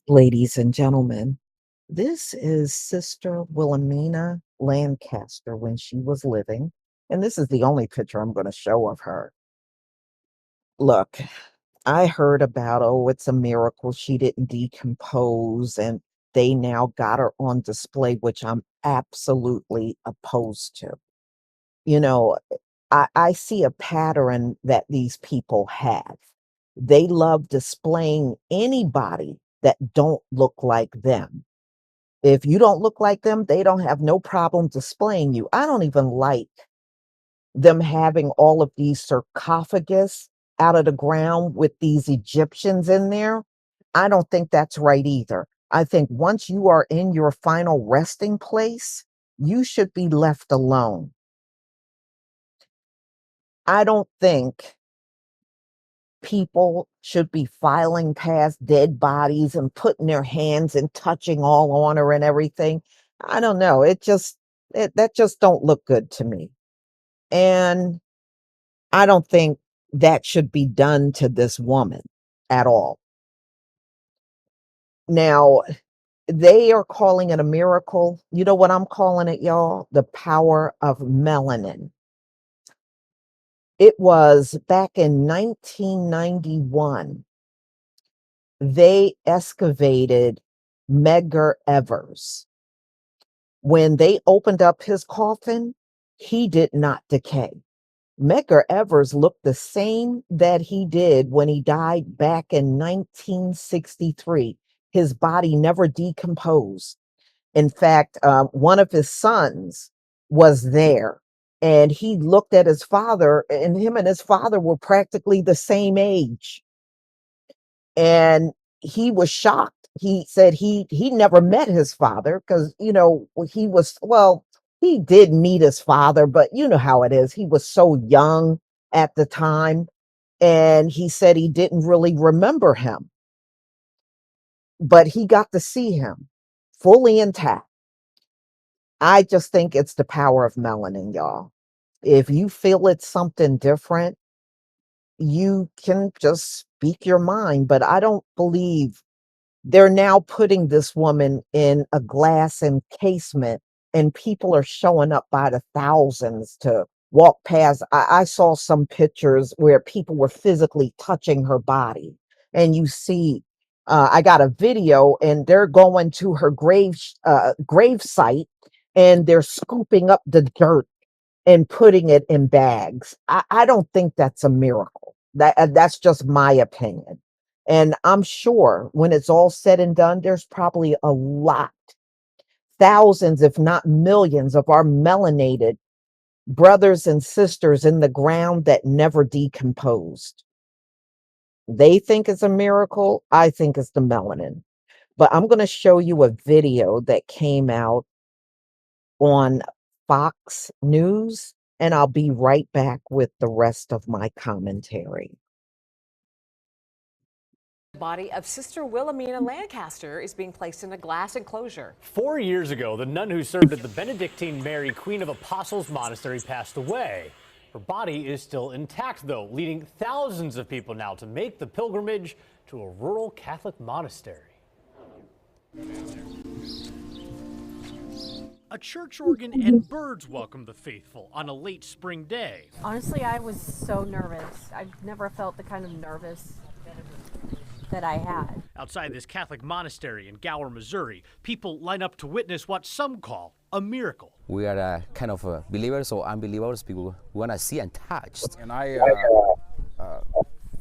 Ladies and gentlemen, this is Sister Wilhelmina Lancaster when she was living, and this is the only picture I'm going to show of her. Look, I heard about, oh, it's a miracle she didn't decompose, and they now got her on display, which I'm absolutely opposed to. You know, I see a pattern that these people have. They love displaying anybody that don't look like them. If you don't look like them, they don't have no problem displaying you. I don't even like them having all of these sarcophagus out of the ground with these Egyptians in there. I don't think that's right either. I think once you are in your final resting place, you should be left alone. I don't think people should be filing past dead bodies and putting their hands and touching all on her and everything. I don't know. That just don't look good to me. And I don't think that should be done to this woman at all. Now, they are calling it a miracle. You know what I'm calling it, y'all? The power of melanin. It was back in 1991. They excavated Medgar Evers. When they opened up his coffin, he did not decay. Medgar Evers looked the same that he did when he died back in 1963. His body never decomposed. In fact, one of his sons was there, and he looked at his father, and him and his father were practically the same age. And he was shocked. He said he never met his father because, he was, well, he did meet his father, but you know how it is. He was so young at the time, and he said he didn't really remember him, but he got to see him fully intact. I just think it's the power of melanin, y'all. If you feel it's something different, you can just speak your mind, but I don't believe they're now putting this woman in a glass encasement, and people are showing up by the thousands to walk past. I saw some pictures where people were physically touching her body, and you see, I got a video, and they're going to her grave site, and they're scooping up the dirt and putting it in bags. I don't think that's a miracle. That's just my opinion. And I'm sure when it's all said and done, there's probably a lot, thousands, if not millions, of our melanated brothers and sisters in the ground that never decomposed. They think it's a miracle. I think it's the melanin. But I'm going to show you a video that came out on Fox News, and I'll be right back with the rest of my commentary. The body of Sister Wilhelmina Lancaster is being placed in a glass enclosure. 4 years ago, the nun who served at the Benedictine Mary Queen of Apostles Monastery passed away. Her body is still intact, though, leading thousands of people now to make the pilgrimage to a rural Catholic monastery. A church organ and birds welcomed the faithful on a late spring day. Honestly, I was so nervous. I've never felt the kind of nervous that I had. Outside this Catholic monastery in Gower, Missouri, people line up to witness what some call a miracle. We are kind of believers or unbelievers. People want to see and touch. And I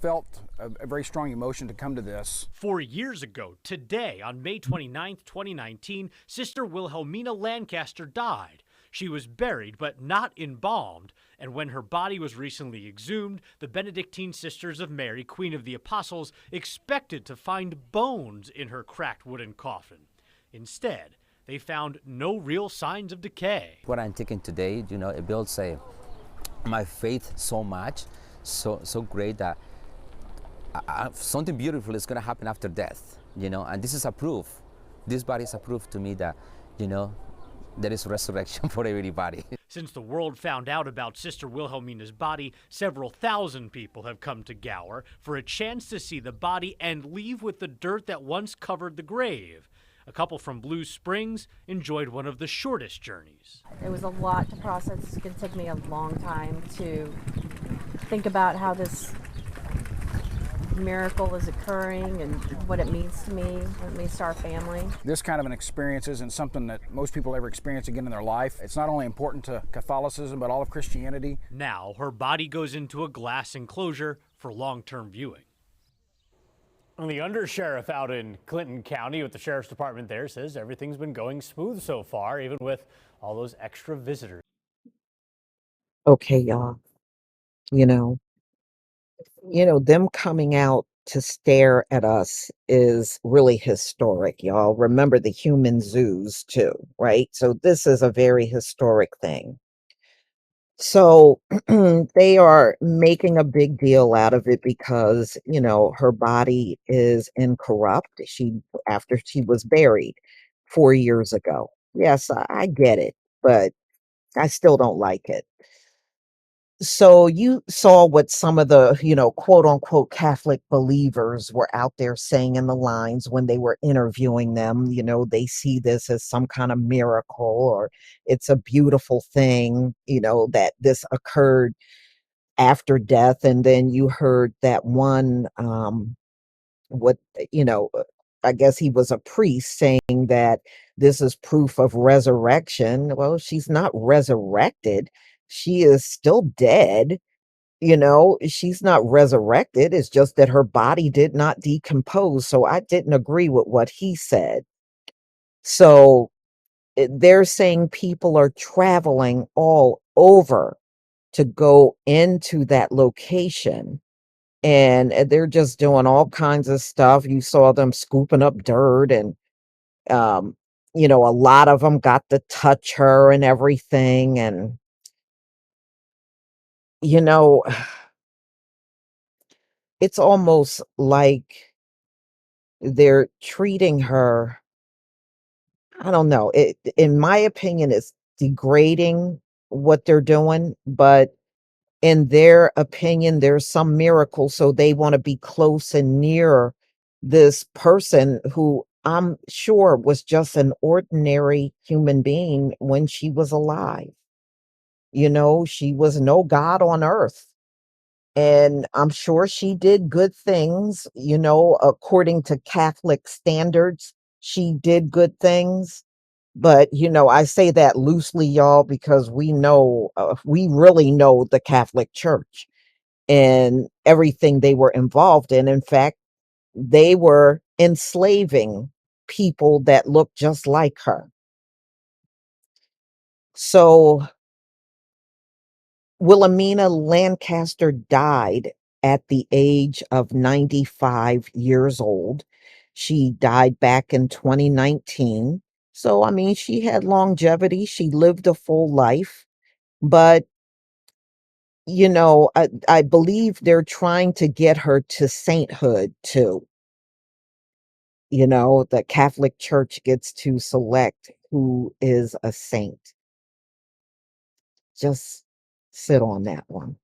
felt a very strong emotion to come to this. 4 years ago, today, on May 29th, 2019, Sister Wilhelmina Lancaster died. She was buried, but not embalmed, and when her body was recently exhumed, the Benedictine Sisters of Mary, Queen of the Apostles, expected to find bones in her cracked wooden coffin. Instead, they found no real signs of decay. What I'm taking today, it builds my faith so much, so great that something beautiful is going to happen after death, and this is a proof. This body is a proof to me that, there is resurrection for everybody. Since the world found out about Sister Wilhelmina's body, several thousand people have come to Gower for a chance to see the body and leave with the dirt that once covered the grave. A couple from Blue Springs enjoyed one of the shortest journeys. It was a lot to process. It's going to take me a long time to think about how this miracle is occurring and what it means to me, what it means to our family. This kind of an experience isn't something that most people ever experience again in their life. It's not only important to Catholicism, but all of Christianity. Now, her body goes into a glass enclosure for long-term viewing. And the undersheriff out in Clinton County with the sheriff's department there says everything's been going smooth so far, even with all those extra visitors. Okay, y'all. You know, them coming out to stare at us is really historic, y'all. Remember the human zoos too, right? So this is a very historic thing. So they are making a big deal out of it because, her body is incorrupt. After she was buried 4 years ago. Yes, I get it, but I still don't like it. So you saw what some of the, quote unquote Catholic believers were out there saying in the lines when they were interviewing them. They see this as some kind of miracle, or it's a beautiful thing, that this occurred after death. And then you heard that one, what, you know, uh, I guess he was a priest saying that this is proof of resurrection. Well, she's not resurrected. She is still dead. She's not resurrected. It's just that her body did not decompose. So I didn't agree with what he said. So they're saying people are traveling all over to go into that location, and they're just doing all kinds of stuff. You saw them scooping up dirt, and um, a lot of them got to touch her and everything. And you know, it's almost like they're treating her, I don't know. It, in my opinion, is degrading what they're doing, but in their opinion, there's some miracle, so they want to be close and near this person who I'm sure was just an ordinary human being when she was alive. She was no god on earth. And I'm sure she did good things, according to Catholic standards. She did good things. But, I say that loosely, y'all, because we really know the Catholic Church and everything they were involved in. In fact, they were enslaving people that looked just like her. So Wilhelmina Lancaster died at the age of 95 years old. She died back in 2019. So, I mean, she had longevity. She lived a full life. But, I believe they're trying to get her to sainthood too. The Catholic Church gets to select who is a saint. Just sit on that one.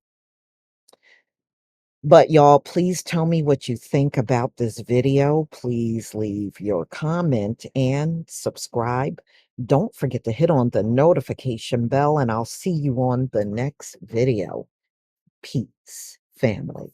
But y'all, please tell me what you think about this video. Please leave your comment and subscribe. Don't forget to hit on the notification bell, and I'll see you on the next video. Peace, family.